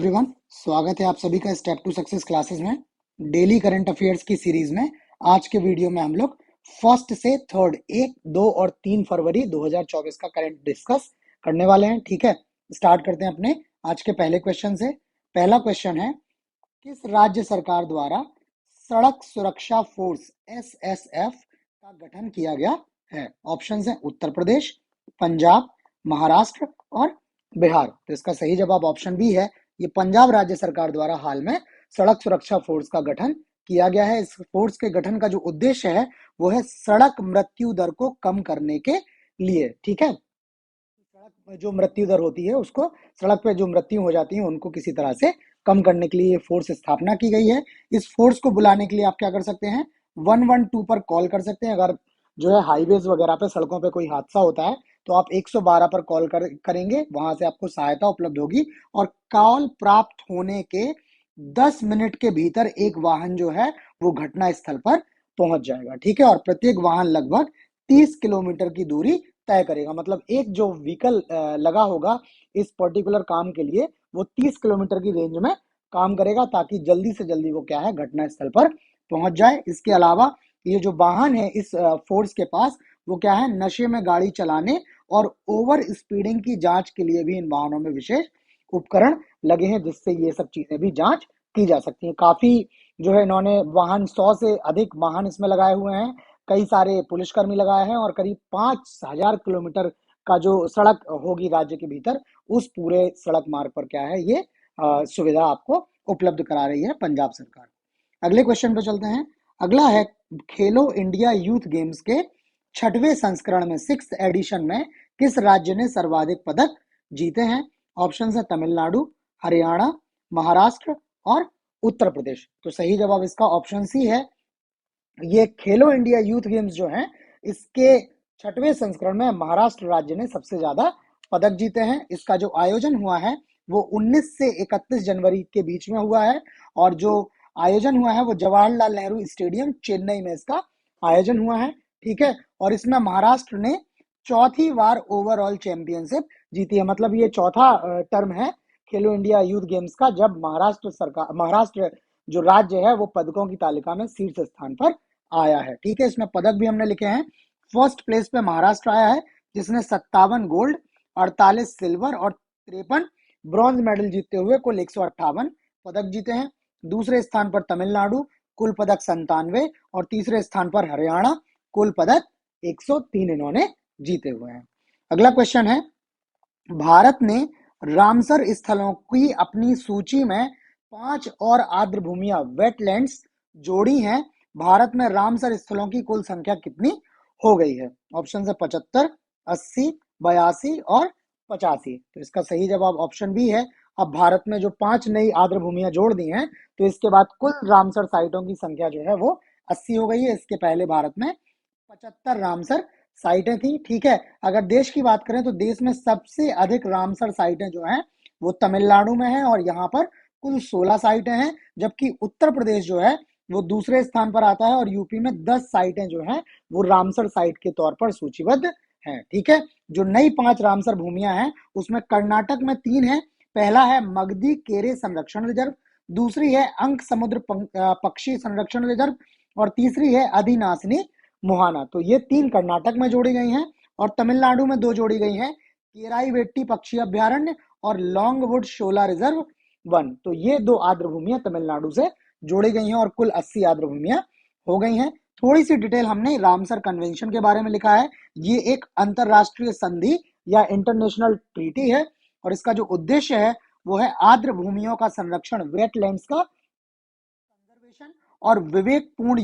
Everyone, स्वागत है आप सभी का स्टेप टू सक्सेस क्लासेस में। डेली करंट अफेयर्स की सीरीज में आज के वीडियो में हम लोग फर्स्ट से थर्ड 1, 2 और 3 फरवरी 2024 का करंट डिस्कस करने वाले हैं। ठीक है, स्टार्ट करते हैं अपने आज के पहले क्वेश्चन से। पहला क्वेश्चन है, किस राज्य सरकार द्वारा सड़क सुरक्षा फोर्स SSF का गठन किया गया है? ऑप्शन है उत्तर प्रदेश, पंजाब, महाराष्ट्र और बिहार। तो इसका सही जवाब ऑप्शन बी है। ये पंजाब राज्य सरकार द्वारा हाल में सड़क सुरक्षा फोर्स का गठन किया गया है। इस फोर्स के गठन का जो उद्देश्य है वो है सड़क मृत्यु दर को कम करने के लिए। ठीक है, सड़क पर जो मृत्यु दर होती है उसको, सड़क पे जो मृत्यु हो जाती है उनको किसी तरह से कम करने के लिए ये फोर्स स्थापना की गई है। इस फोर्स को बुलाने के लिए आप क्या कर सकते हैं, 112 पर कॉल कर सकते हैं। अगर जो है हाईवेज वगैरह पे, सड़कों पे कोई हादसा होता है तो आप 112 पर कॉल करेंगे, वहां से आपको सहायता उपलब्ध होगी। और कॉल प्राप्त होने के 10 मिनट के भीतर एक वाहन जो है वो घटना स्थल पर पहुंच जाएगा। ठीक है, और प्रत्येक वाहन लगभग 30 किलोमीटर की दूरी तय करेगा। मतलब एक जो व्हीकल लगा होगा इस पर्टिकुलर काम के लिए, वो 30 किलोमीटर की रेंज में काम करेगा ताकि जल्दी से जल्दी वो क्या है, घटना स्थल पर पहुंच जाए। इसके अलावा ये जो वाहन है इस फोर्स के पास, वो क्या है, नशे में गाड़ी चलाने और ओवर स्पीडिंग की जांच के लिए भी इन वाहनों में विशेष उपकरण लगे हैं, जिससे ये सब चीजें भी जांच की जा सकती हैं। काफी जो है इन्होंने वाहन, 100 से अधिक वाहन इसमें लगाए हुए हैं। कई सारे पुलिसकर्मी लगाए हैं और करीब 5,000 किलोमीटर का जो सड़क होगी राज्य के भीतर, उस पूरे सड़क मार्ग पर क्या है, ये सुविधा आपको उपलब्ध करा रही है पंजाब सरकार। अगले क्वेश्चन पे चलते हैं। अगला है, खेलो इंडिया यूथ गेम्स के 6वें संस्करण में, 6th एडिशन में किस राज्य ने सर्वाधिक पदक जीते हैं? ऑप्शन है तमिलनाडु, हरियाणा, महाराष्ट्र और उत्तर प्रदेश। तो सही जवाब इसका ऑप्शन सी है। ये खेलो इंडिया यूथ गेम्स जो है, इसके 6वें संस्करण में महाराष्ट्र राज्य ने सबसे ज्यादा पदक जीते हैं। इसका जो आयोजन हुआ है वो 19 से 31 जनवरी के बीच में हुआ है। और जो आयोजन हुआ है वो जवाहरलाल नेहरू स्टेडियम चेन्नई में इसका आयोजन हुआ है। ठीक है, और इसमें महाराष्ट्र ने चौथी बार ओवरऑल चैंपियनशिप जीती है। मतलब ये चौथा टर्म है खेलो इंडिया यूथ गेम्स का जब महाराष्ट्र जो राज्य है वो पदकों की तालिका में शीर्ष स्थान पर आया है। ठीक है, इसमें पदक भी हमने लिखे हैं। फर्स्ट प्लेस पे महाराष्ट्र आया है, जिसने 57 गोल्ड, 48 सिल्वर और 53 ब्रॉन्ज मेडल जीतते हुए कुल 158 पदक जीते हैं। दूसरे स्थान पर तमिलनाडु, कुल पदक 97। और तीसरे स्थान पर हरियाणा, कुल पदक 103 इन्होंने जीते हुए हैं। अगला क्वेश्चन है, भारत ने रामसर स्थलों की अपनी सूची में 5 और आर्द्र भूमियां, वेटलैंड्स जोड़ी हैं। भारत में रामसर स्थलों की कुल संख्या कितनी हो गई है? ऑप्शन है 75, 80, 82 और 85। तो इसका सही जवाब ऑप्शन बी है। अब भारत में जो 5 नई आर्द्र भूमियां जोड़ दी हैं, तो इसके बाद कुल रामसर साइटों की संख्या जो है वो 80 हो गई है। इसके पहले भारत में 75 रामसर साइटें थी। ठीक है, अगर देश की बात करें तो देश में सबसे अधिक रामसर साइटें जो हैं वो तमिलनाडु में है और यहाँ पर कुल 16 साइटें हैं। जबकि उत्तर प्रदेश जो है वो दूसरे स्थान पर आता है और यूपी में 10 साइटें जो हैं वो रामसर साइट के तौर पर सूचीबद्ध हैं। ठीक है, जो नई 5 रामसर भूमियां हैं उसमें कर्नाटक में 3 है। पहला है मगधी केरे संरक्षण रिजर्व, दूसरी है अंक समुद्र पक्षी संरक्षण रिजर्व और तीसरी है अधिनासिनी मुहाना। तो ये 3 कर्नाटक में जोड़ी गई हैं और तमिलनाडु में 2 जोड़ी गई हैं, केराई वेट्टी पक्षी अभ्यारण्य और लॉन्गवुड शोला रिजर्व 1। तो ये 2 आर्द्र भूमियां तमिलनाडु से जोड़ी गई हैं और कुल 80 आर्द्र भूमियां हो गई हैं। थोड़ी सी डिटेल हमने रामसर कन्वेंशन के बारे में लिखा है। ये एक अंतरराष्ट्रीय संधि या इंटरनेशनल ट्रीटी है और इसका जो उद्देश्य है वो है आर्द्र भूमियों का संरक्षण, वेटलैंड्स का कंजर्वेशन और विवेकपूर्ण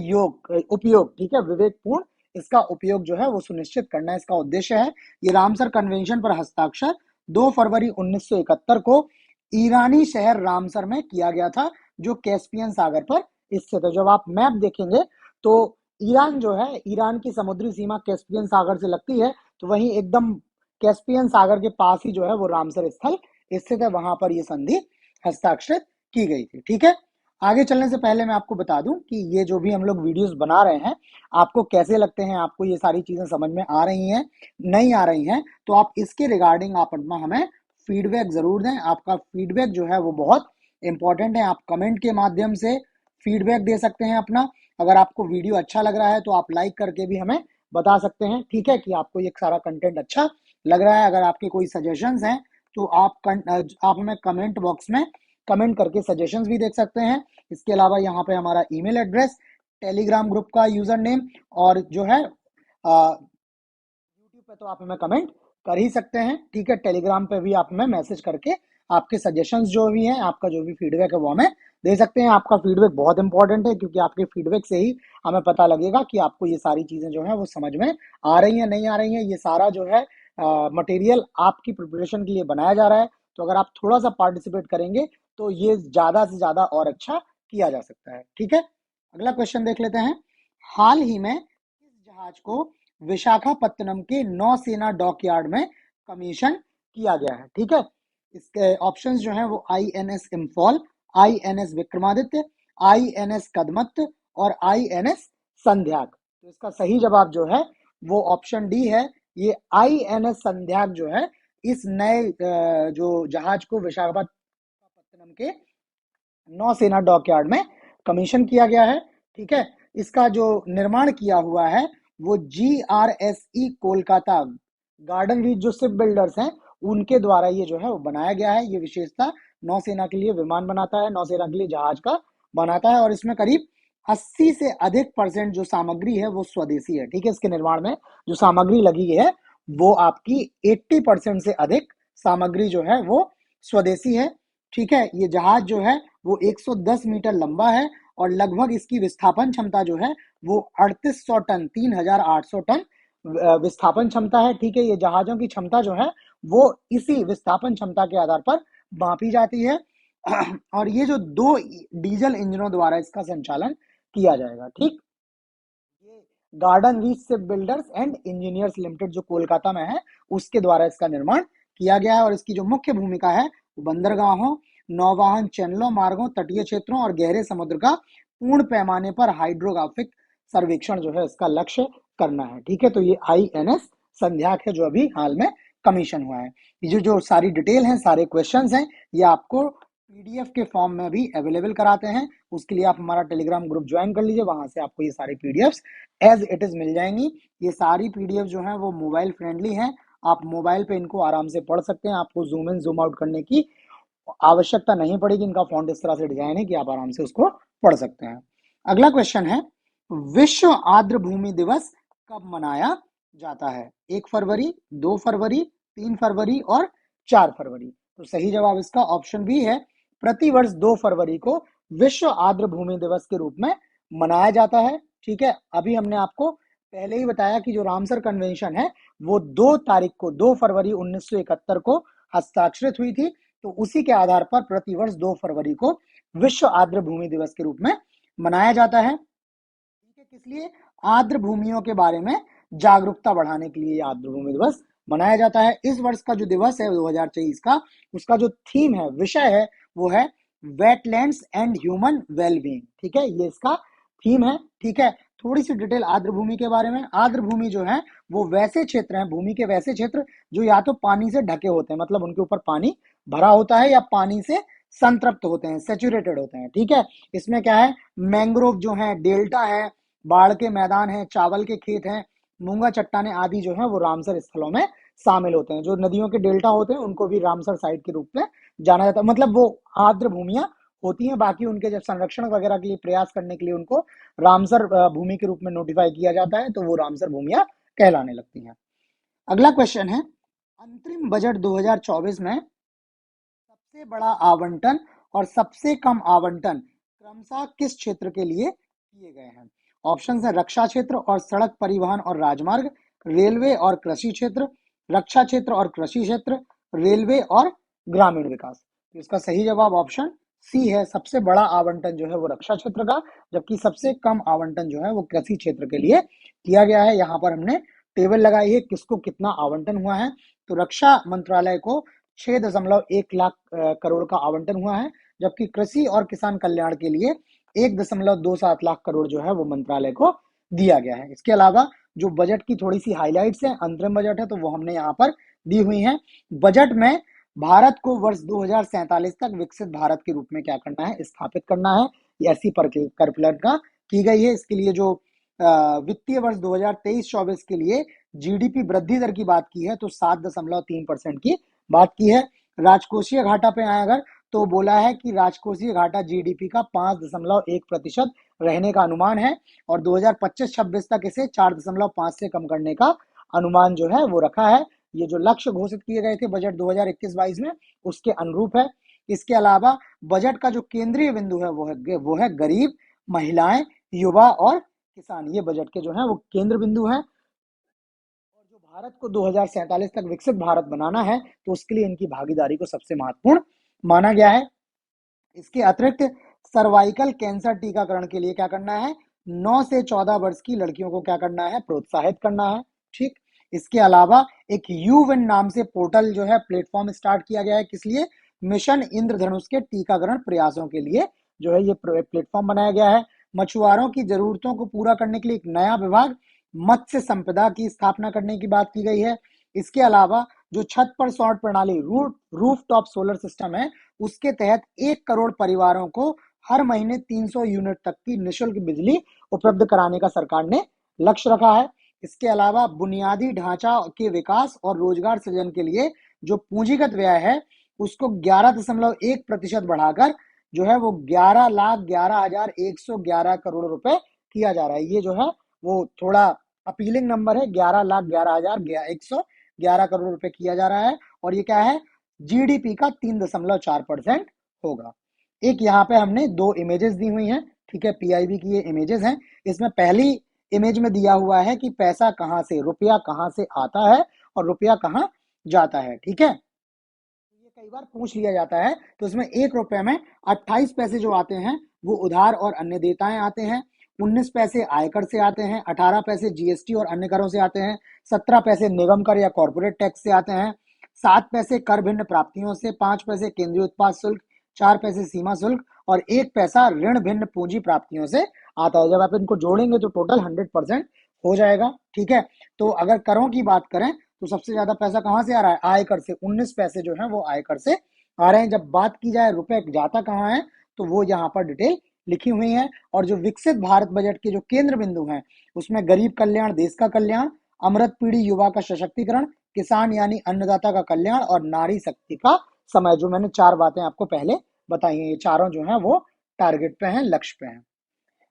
उपयोग। ठीक है, विवेकपूर्ण इसका उपयोग जो है वो सुनिश्चित करना इसका उद्देश्य है। ये रामसर कन्वेंशन पर हस्ताक्षर 2 फरवरी 1971 को ईरानी शहर रामसर में किया गया था, जो कैस्पियन सागर पर स्थित है। जब आप मैप देखेंगे तो ईरान जो है, ईरान की समुद्री सीमा कैस्पियन सागर से लगती है, तो वहीं एकदम कैस्पियन सागर के पास ही जो है वो रामसर स्थल स्थित है। वहां पर ये संधि हस्ताक्षरित की गई थी। ठीक है, आगे चलने से पहले मैं आपको बता दूं कि ये जो भी हम लोग वीडियोस बना रहे हैं आपको कैसे लगते हैं, आपको ये सारी चीजें समझ में आ रही हैं, नहीं आ रही हैं, तो आप इसके रिगार्डिंग आप अपना हमें फीडबैक जरूर दें। आपका फीडबैक जो है वो बहुत इंपॉर्टेंट है। आप कमेंट के माध्यम से फीडबैक दे सकते हैं अपना। अगर आपको वीडियो अच्छा लग रहा है तो आप लाइक करके भी हमें बता सकते हैं, ठीक है, कि आपको ये सारा कंटेंट अच्छा लग रहा है। अगर आपके कोई सजेशंस हैं तो आप हमें कमेंट बॉक्स में कमेंट करके सजेशंस भी देख सकते हैं। इसके अलावा यहाँ पे हमारा ईमेल एड्रेस, टेलीग्राम ग्रुप का यूजर नेम और जो है यूट्यूब पे तो आप हमें कमेंट कर ही सकते हैं, ठीक है। टेलीग्राम पे भी आप हमें मैसेज करके आपके सजेशंस जो भी हैं, आपका जो भी फीडबैक है वो हमें दे सकते हैं। आपका फीडबैक बहुत इंपॉर्टेंट है, क्योंकि आपके फीडबैक से ही हमें पता लगेगा कि आपको ये सारी चीजें जो है वो समझ में आ रही हैं नहीं आ रही हैं। ये सारा जो है मटेरियल आपकी प्रिपरेशन के लिए बनाया जा रहा है, तो अगर आप थोड़ा सा पार्टिसिपेट करेंगे तो ये ज्यादा से ज्यादा और अच्छा किया जा सकता है, ठीक है। अगला क्वेश्चन देख लेते हैं। हाल ही में इस जहाज को विशाखापत्तनम के नौसेना डॉकयार्ड में कमीशन किया गया है, ठीक है। इसके ऑप्शंस जो हैं वो INS Imphal, INS Vikramaditya, INS Kadmat और INS संध्याक। तो इसका सही जवाब जो है वो ऑप्शन डी है। ये INS संध्याक जो है इस नए जो जहाज को विशाखापत्तनम के नौसेना डॉकयार्ड में कमीशन किया गया है, ठीक है। इसका जो निर्माण किया हुआ है वो GRSE कोलकाता गार्डन रीच जो शिप बिल्डर्स हैं उनके द्वारा ये जो है वो बनाया गया है। ये विशेषता नौसेना के लिए विमान बनाता है, नौसेना के लिए जहाज का बनाता है, और इसमें करीब 80 से अधिक परसेंट जो सामग्री है वो स्वदेशी है, ठीक है। इसके निर्माण में जो सामग्री लगी है वो आपकी 80% से अधिक सामग्री जो है वो स्वदेशी है, ठीक है। ये जहाज जो है वो 110 मीटर लंबा है और लगभग इसकी विस्थापन क्षमता जो है वो 3800 टन 3800 टन विस्थापन क्षमता है, ठीक है। ये जहाजों की क्षमता जो है वो इसी विस्थापन क्षमता के आधार पर मापी जाती है। और ये जो दो डीजल इंजनों द्वारा इसका संचालन किया जाएगा, ठीक। ये garden reach ship builders and engineers limited जो कोलकाता में है उसके द्वारा इसका निर्माण किया गया है। और इसकी जो मुख्य भूमिका है वो बंदरगाहों, नौवाहन चैनलों, मार्गों, तटीय क्षेत्रों और गहरे समुद्र का पूर्ण पैमाने पर हाइड्रोग्राफिक सर्वेक्षण जो है इसका लक्ष्य करना है, ठीक है। तो ये INS संध्याक है जो अभी हाल में कमीशन हुआ है। ये जो सारी डिटेल है, सारे क्वेश्चंस हैं, ये आपको PDF के फॉर्म में भी अवेलेबल कराते हैं। उसके लिए आप हमारा टेलीग्राम ग्रुप ज्वाइन कर लीजिए, वहां से आपको ये सारी PDFs एज इट इज मिल जाएंगी। ये सारी PDF जो है वो मोबाइल फ्रेंडली हैं, आप मोबाइल पे इनको आराम से पढ़ सकते हैं। आपको जूम इन जूम आउट करने की आवश्यकता नहीं पड़ेगी। इनका फॉन्ट इस तरह से डिजाइन है कि आप आराम से उसको पढ़ सकते हैं। अगला क्वेश्चन है, विश्व आर्द्र भूमि दिवस कब मनाया जाता है? 1 फरवरी, 2 फरवरी, 3 फरवरी और 4 फरवरी। तो सही जवाब इसका ऑप्शन बी है। प्रतिवर्ष 2 फरवरी को विश्व आर्द्र भूमि दिवस के रूप में मनाया जाता है, ठीक है। अभी हमने आपको पहले ही बताया कि जो रामसर कन्वेंशन है वो 2 तारीख को 2 फरवरी 1971 को हस्ताक्षरित हुई थी। तो उसी के आधार पर प्रतिवर्ष 2 फरवरी को विश्व आर्द्र भूमि दिवस के रूप में मनाया जाता है, ठीक है। किस लिए? आर्द्र भूमियों के बारे में जागरूकता बढ़ाने के लिए आर्द्र भूमि दिवस मनाया जाता है। इस वर्ष का जो दिवस है 2023 का, उसका जो थीम है, विषय है, वो है वेटलैंड्स एंड ह्यूमन वेलबींग, ठीक है। ये इसका थीम है, ठीक है। थोड़ी सी डिटेल आर्द्र भूमि के बारे में। आर्द्र भूमि जो है वो वैसे क्षेत्र हैं, भूमि के वैसे क्षेत्र जो या तो पानी से ढके होते हैं, मतलब उनके ऊपर पानी भरा होता है, या पानी से संतृप्त होते हैं, सेचुरेटेड होते हैं, ठीक है। इसमें क्या है, मैंग्रोव जो है, डेल्टा है, बाढ़ के मैदान है, चावल के खेत हैं, मूंगा चट्टाने आदि जो है वो रामसर स्थलों में शामिल होते हैं। जो नदियों के डेल्टा होते हैं उनको भी रामसर साइट के रूप में जाना जाता है। मतलब वो आर्द्र भूमियां होती हैं। बाकी उनके जब संरक्षण वगैरह के लिए प्रयास करने के लिए उनको रामसर भूमि के रूप में नोटिफाई किया जाता है, तो वो रामसर भूमियां कहलाने लगती हैं। अगला क्वेश्चन है, अंतरिम बजट 2024 में सबसे बड़ा आवंटन और सबसे कम आवंटन क्रमशः किस क्षेत्र के लिए किए गए हैं? ऑप्शन है रक्षा क्षेत्र और सड़क परिवहन और राजमार्ग, रेलवे और कृषि क्षेत्र, रक्षा क्षेत्र और कृषि क्षेत्र, रेलवे और ग्रामीण विकास। तो इसका सही जवाब ऑप्शन सी है। सबसे बड़ा आवंटन जो है वो रक्षा क्षेत्र का, जबकि सबसे कम आवंटन जो है वो कृषि क्षेत्र के लिए किया गया है। यहाँ पर हमने टेबल लगाई है किसको कितना आवंटन हुआ है। तो रक्षा मंत्रालय को 6.1 लाख करोड़ का आवंटन हुआ है, जबकि कृषि और किसान कल्याण के लिए 1.27 लाख करोड़ जो है वो मंत्रालय को दिया गया है। इसके अलावा जो बजट की थोड़ी सी हाइलाइट्स है, अंतरिम बजट है, तो वो हमने यहाँ पर दी हुई हैं। बजट में भारत को वर्ष 2047 तक विकसित भारत के रूप में क्या करना है, स्थापित करना है। ये ऐसी परिकल्पना की गई है। इसके लिए जो वित्तीय वर्ष 2023-24 के लिए जीडीपी वृद्धि दर की बात की है तो 7.3% की बात की है। राजकोषीय घाटा पे आए अगर तो बोला है कि राजकोषीय घाटा जीडीपी का 5.1% रहने का अनुमान है और 2025-26 तक इसे 4.5 से कम करने का अनुमान जो है वो रखा है। ये जो लक्ष्य घोषित किए गए थे बजट 2021-22 में उसके अनुरूप है। इसके अलावा बजट का जो केंद्रीय बिंदु है वो है गरीब, महिलाएं, युवा और किसान। ये बजट के जो है वो केंद्र बिंदु है। और जो भारत को 2047 तक विकसित भारत बनाना है तो उसके लिए इनकी भागीदारी को सबसे महत्वपूर्ण माना गया है। इसके अतिरिक्त सर्वाइकल कैंसर टीकाकरण के लिए क्या करना है, 9 से 14 वर्ष की लड़कियों को क्या करना है, प्रोत्साहित करना है। ठीक, इसके अलावा एक यू विन नाम से पोर्टल जो है प्लेटफॉर्म स्टार्ट किया गया है। किस लिए, मिशन इंद्रधनुष के टीकाकरण प्रयासों के लिए जो है ये प्लेटफॉर्म बनाया गया है। मछुआरों की जरूरतों को पूरा करने के लिए एक नया विभाग मत्स्य संपदा की स्थापना करने की बात की गई है। इसके अलावा जो छत पर सौर प्रणाली रूफ टॉप सोलर सिस्टम है उसके तहत 1 करोड़ परिवारों को हर महीने 300 यूनिट तक की निःशुल्क बिजली उपलब्ध कराने का सरकार ने लक्ष्य रखा है। इसके अलावा बुनियादी ढांचा के विकास और रोजगार सृजन के लिए जो पूंजीगत व्यय है उसको 11.1% बढ़ाकर जो है वो 11,11,111 करोड़ रुपए किया जा रहा है। ये जो है वो थोड़ा अपीलिंग नंबर है, 11,11,111 करोड़ रुपए किया जा रहा है और ये क्या है, जीडीपी का 3.4% होगा। एक यहाँ पे हमने दो इमेजेस दी हुई हैं, ठीक है, पीआईबी की ये इमेजेस हैं। इसमें पहली इमेज में दिया हुआ है कि पैसा कहाँ से, रुपया कहाँ से आता है और रुपया कहाँ जाता है। ठीक है, ये कई बार पूछ लिया जाता है। तो इसमें 1 रुपए में 28 पैसे जो आते हैं वो उधार और अन्य देयताएं आते हैं, 19 पैसे आयकर से आते हैं, 18 पैसे जीएसटी और अन्य करों से आते हैं, 17 पैसे निगम कर या कॉर्पोरेट टैक्स से आते हैं, 7 पैसे कर भिन्न प्राप्तियों से, 5 पैसे केंद्रीय उत्पाद शुल्क, 4 पैसे सीमा शुल्क और 1 पैसा ऋण भिन्न पूंजी प्राप्तियों से आता है। जब आप इनको जोड़ेंगे तो टोटल 100% हो जाएगा। ठीक है, तो अगर करों की बात करें तो सबसे ज्यादा पैसा कहां से आ रहा है, आयकर से। 19 पैसे जो है वो आयकर से आ रहे हैं। जब बात की जाए रुपए जाता कहाँ है तो वो यहाँ पर डिटेल लिखी हुई है। और जो विकसित भारत बजट के जो केंद्र बिंदु हैं उसमें गरीब कल्याण, देश का कल्याण, अमृत पीढ़ी युवा का सशक्तिकरण, किसान यानी अन्नदाता का कल्याण और नारी शक्ति का समय, जो मैंने 4 बातें आपको पहले बताई हैं, ये चारों जो हैं वो टारगेट पे हैं, लक्ष्य पे हैं।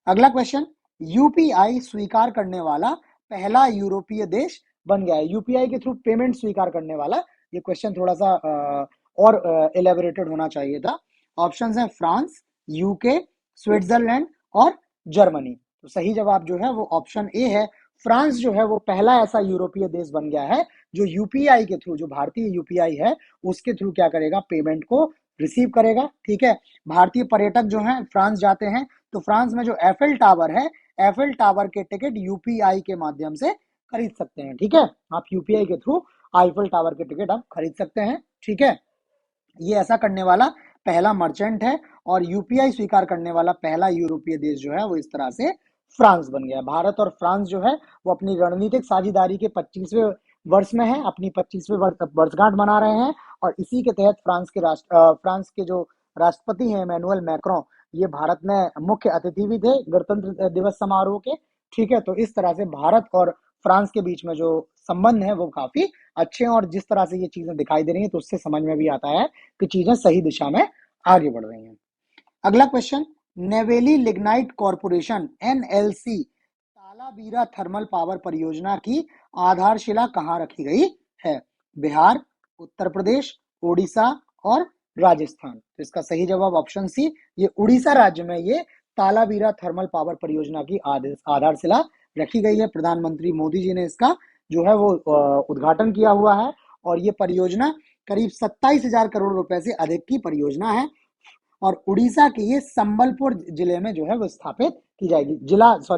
अगला क्वेश्चन, यूपीआई स्वीकार करने वाला पहला यूरोपीय देश बन गया है। यूपीआई के थ्रू पेमेंट स्वीकार करने वाला, ये क्वेश्चन थोड़ा सा और एलेबोरेटेड होना चाहिए था। ऑप्शंस हैं फ्रांस, यूके, स्विट्जरलैंड और जर्मनी। तो सही जवाब जो है वो ऑप्शन ए है। फ्रांस जो है वो पहला ऐसा यूरोपीय देश बन गया है जो यूपीआई के थ्रू, जो भारतीय यूपीआई है उसके थ्रू क्या करेगा, पेमेंट को रिसीव करेगा। ठीक है, भारतीय पर्यटक जो हैं फ्रांस जाते हैं तो फ्रांस में जो एफिल टावर है, एफिल टावर के टिकट यूपीआई के माध्यम से खरीद सकते हैं। ठीक है, आप यूपीआई के थ्रू आईफिल टावर के टिकट आप खरीद सकते हैं। ठीक है, ये ऐसा करने वाला पहला मर्चेंट है और यूपीआई स्वीकार करने वाला पहला यूरोपीय देश जो है वो इस तरह से फ्रांस बन गया। भारत और फ्रांस जो है वो अपनी रणनीतिक साझेदारी के 25वें वर्ष में है, अपनी 25वें वर्षगांठ मना रहे हैं और इसी के तहत फ्रांस के जो राष्ट्रपति हैं इमैनुअल मैक्रों, ये भारत में मुख्य अतिथि भी थे गणतंत्र दिवस समारोह के। ठीक है, तो इस तरह से भारत और फ्रांस के बीच में जो संबंध है वो काफी अच्छे हैं और जिस तरह से ये चीजें दिखाई दे रही हैं तो उससे समझ में भी आता है कि चीजें सही दिशा में आगे बढ़ रही हैं। अगला question, Neyveli lignite corporation NLC Talabira thermal power परियोजना की आधारशिला कहाँ रखी गई है, बिहार, उत्तर प्रदेश, ओडिशा और राजस्थान। तो इसका सही जवाब ऑप्शन सी, ये उड़ीसा राज्य में ये तालाबीरा थर्मल पावर परियोजना की आधारशिला रखी गई है। प्रधानमंत्री मोदी जी ने इसका जो है वो उद्घाटन किया हुआ है और ये परियोजना करीब 27,000 करोड़ रुपए से अधिक की परियोजना है और उड़ीसा के ये संबलपुर जिले में जो है वो स्थापित की जाएगी।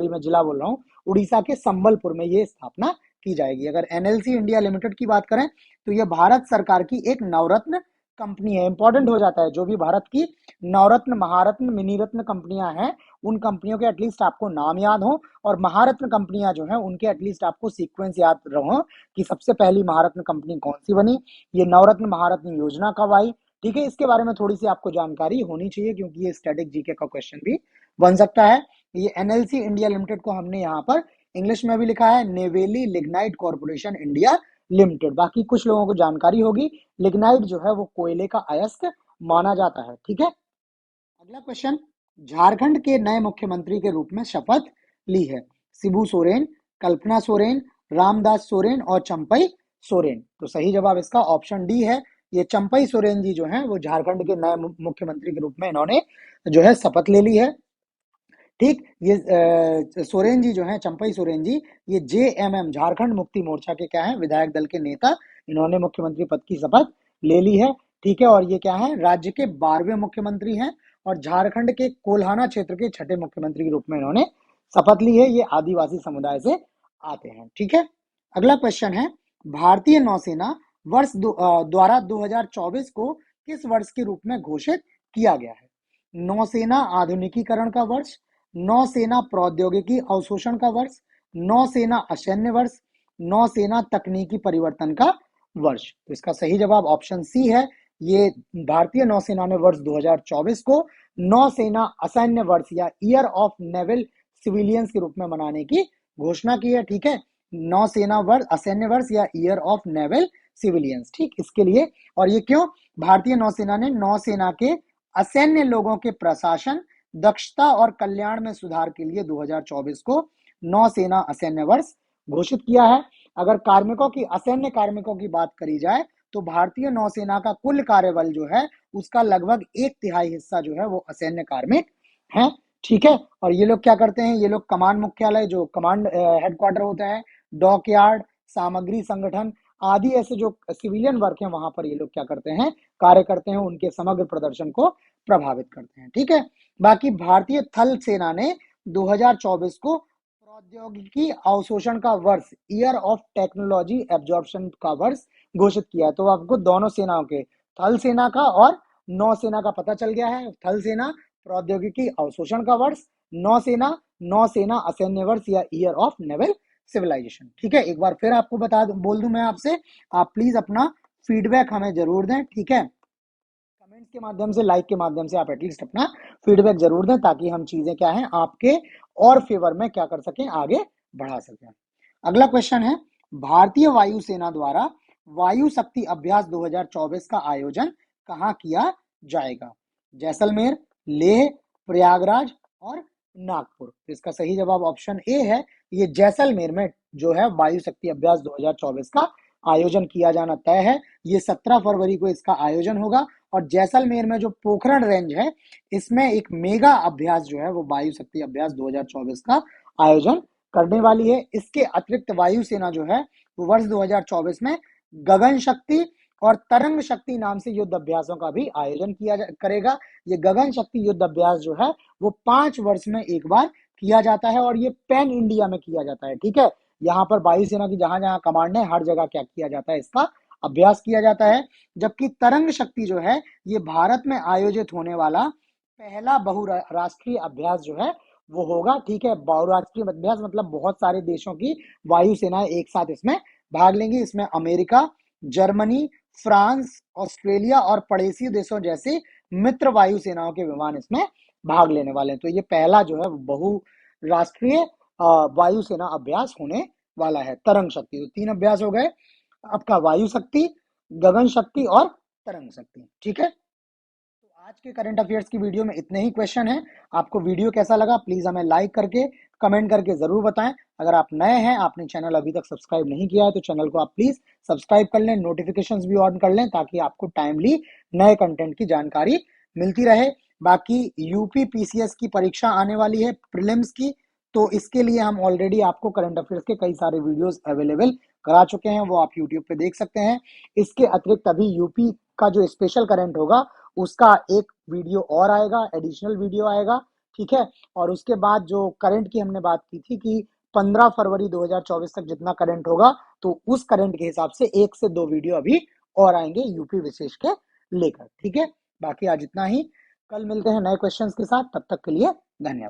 मैं जिला बोल रहा हूँ, उड़ीसा के संबलपुर में ये स्थापना की जाएगी। अगर एनएलसी इंडिया लिमिटेड की बात करें तो ये भारत सरकार की एक नवरत्न कंपनी है। इंपॉर्टेंट हो जाता है, जो भी भारत की नवरत्न, महारत्न, मिनी रत्न कंपनियां हैं उन कंपनियों के एटलीस्ट आपको नाम याद हो, और महारत्न कंपनियां जो है उनके एटलीस्ट आपको सीक्वेंस याद रहो कि सबसे पहली महारत्न कंपनी कौन सी बनी, ये नवरत्न महारत्न योजना कब आई। ठीक है, इसके बारे में थोड़ी सी आपको जानकारी होनी चाहिए क्योंकि ये स्टैटिक जीके का क्वेश्चन भी बन सकता है। ये एनएलसी इंडिया लिमिटेड को हमने यहाँ पर इंग्लिश में भी लिखा है Neyveli lignite corporation India limited. बाकी कुछ लोगों को जानकारी होगी, लिग्नाइट जो है वो कोयले का अयस्क माना जाता है। ठीक है, अगला क्वेश्चन, झारखंड के नए मुख्यमंत्री के रूप में शपथ ली है शिबू सोरेन, कल्पना सोरेन, रामदास सोरेन और चंपई सोरेन। तो सही जवाब इसका ऑप्शन डी है। ये चंपई सोरेन जी जो हैं वो झारखंड के नए मुख्यमंत्री के रूप में इन्होंने जो है शपथ ले ली है। ठीक, ये सोरेन जी जो हैं, चंपई सोरेन जी, ये जेएमएम झारखंड मुक्ति मोर्चा के क्या है, विधायक दल के नेता। इन्होंने मुख्यमंत्री पद की शपथ ले ली है। ठीक है, और ये क्या है, राज्य के 12वें मुख्यमंत्री हैं और झारखंड के कोल्हाना क्षेत्र के 6ठे मुख्यमंत्री के रूप में इन्होंने शपथ ली है। ये आदिवासी समुदाय से आते हैं। ठीक है, अगला क्वेश्चन है, भारतीय नौसेना वर्ष द्वारा 2024 को किस वर्ष के रूप में घोषित किया गया है? नौसेना आधुनिकीकरण का वर्ष, नौसेना प्रौद्योगिकी अवशोषण का वर्ष, नौसेना असैन्य वर्ष, नौसेना तकनीकी परिवर्तन का वर्ष। तो इसका सही जवाब ऑप्शन सी है। ये भारतीय नौसेना ने वर्ष 2024 को नौसेना असैन्य वर्ष या ईयर ऑफ नेवल सिविलियंस के रूप में मनाने की घोषणा की है। ठीक है, नौसेना वर्ष, असैन्य वर्ष या ईयर ऑफ नेवल सिविलियंस। ठीक, इसके लिए, और ये क्यों, भारतीय नौसेना ने नौसेना के असैन्य लोगों के प्रशासन, दक्षता और कल्याण में सुधार के लिए 2024 को नौसेना असैन्य वर्ष घोषित किया है। अगर कार्मिकों की, असैन्य कार्मिकों की बात करी जाए तो भारतीय नौसेना का कुल कार्यबल जो है उसका लगभग 1/3 हिस्सा जो है वो असैन्य कार्मिक है। ठीक है, और ये लोग क्या करते हैं, ये लोग कमांड मुख्यालय, जो कमांड हेडक्वार्टर होता है, डॉकयार्ड, सामग्री संगठन आदि ऐसे जो सिविलियन वर्क है वहां पर ये लोग क्या करते हैं, कार्य करते हैं, उनके समग्र प्रदर्शन को प्रभावित करते हैं। ठीक है, बाकी भारतीय थल सेना ने 2024 को प्रौद्योगिकी अवशोषण का वर्ष, ईयर ऑफ टेक्नोलॉजी एब्जॉर्प्शन का वर्ष घोषित किया। तो आपको दोनों सेनाओं के, थल सेना का और नौसेना का पता चल गया है। थल सेना प्रौद्योगिकी अवशोषण का वर्ष, नौसेना नौसेना असैन्य वर्ष या ईयर ऑफ नेवल सिविलाइजेशन। ठीक है, एक बार फिर आपको बोल दूं मैं आपसे, आप प्लीज अपना फीडबैक हमें जरूर दें। ठीक है, कमेंट्स के माध्यम से, लाइक के माध्यम से आप एटलीस्ट अपना फीडबैक जरूर दें ताकि हम चीजें क्या है आपके और फेवर में क्या कर सकें, आगे बढ़ा सकें। अगला क्वेश्चन है, भारतीय वायुसेना द्वारा वायु शक्ति अभ्यास 2024 का आयोजन कहाँ किया जाएगा? जैसलमेर, लेह, प्रयागराज और नागपुर। तो इसका सही जवाब ऑप्शन ए है। ये जैसलमेर में जो है वायु शक्ति अभ्यास 2024 का आयोजन किया जाना तय है। ये 17 फरवरी को इसका आयोजन होगा और जैसलमेर में जो पोखरण रेंज है इसमें एक मेगा अभ्यास जो है वो वायु शक्ति अभ्यास 2024 का आयोजन करने वाली है। इसके अतिरिक्त वायुसेना जो है वो वर्ष 2024 में गगन शक्ति और तरंग शक्ति नाम से युद्ध अभ्यासों का भी आयोजन करेगा। ये गगन शक्ति युद्ध अभ्यास जो है वो 5 वर्ष में एक बार किया जाता है और ये पैन इंडिया में किया जाता है। ठीक है, यहाँ पर वायुसेना की जहां जहां कमांड है हर जगह क्या किया जाता है, इसका अभ्यास किया जाता है। जबकि तरंग शक्ति जो है ये भारत में आयोजित होने वाला पहला बहुराष्ट्रीय अभ्यास जो है वो होगा। ठीक है, बहुराष्ट्रीय अभ्यास मतलब बहुत सारे देशों की वायुसेनाएं एक साथ इसमें भाग लेंगी। इसमें अमेरिका, जर्मनी, फ्रांस, ऑस्ट्रेलिया और पड़ोसी देशों जैसे मित्र वायुसेनाओं के विमान इसमें भाग लेने वाले हैं। तो ये पहला जो है बहुराष्ट्रीय वायुसेना अभ्यास होने वाला है। तरंग शक्ति, तो 3 अभ्यास हो गए आपका, वायु शक्ति, गगन शक्ति और तरंग शक्ति। ठीक है, तो आज के करंट अफेयर्स की वीडियो में इतने ही क्वेश्चन हैं। आपको वीडियो कैसा लगा प्लीज हमें लाइक करके, कमेंट करके जरूर बताएं। अगर आप नए हैं, आपने चैनल अभी तक सब्सक्राइब नहीं किया है तो चैनल को आप प्लीज सब्सक्राइब कर लें, नोटिफिकेशंस भी ऑन कर लें ताकि आपको टाइमली नए कंटेंट की जानकारी मिलती रहे। बाकी यूपी पीसीएस की परीक्षा आने वाली है, प्रीलिम्स की, तो इसके लिए हम ऑलरेडी आपको करंट अफेयर्स के कई सारे वीडियोस अवेलेबल करा चुके हैं, वो आप यूट्यूब पे देख सकते हैं। इसके अतिरिक्त अभी यूपी का जो स्पेशल करंट होगा उसका एक वीडियो और आएगा, एडिशनल वीडियो आएगा। ठीक है, और उसके बाद जो करंट की हमने बात की थी कि 15 फरवरी 2024 तक जितना करंट होगा तो उस करंट के हिसाब से 1 से 2 वीडियो अभी और आएंगे यूपी विशेष के लेकर। ठीक है, बाकी आज इतना ही, कल मिलते हैं नए क्वेश्चंस के साथ, तब तक के लिए धन्यवाद।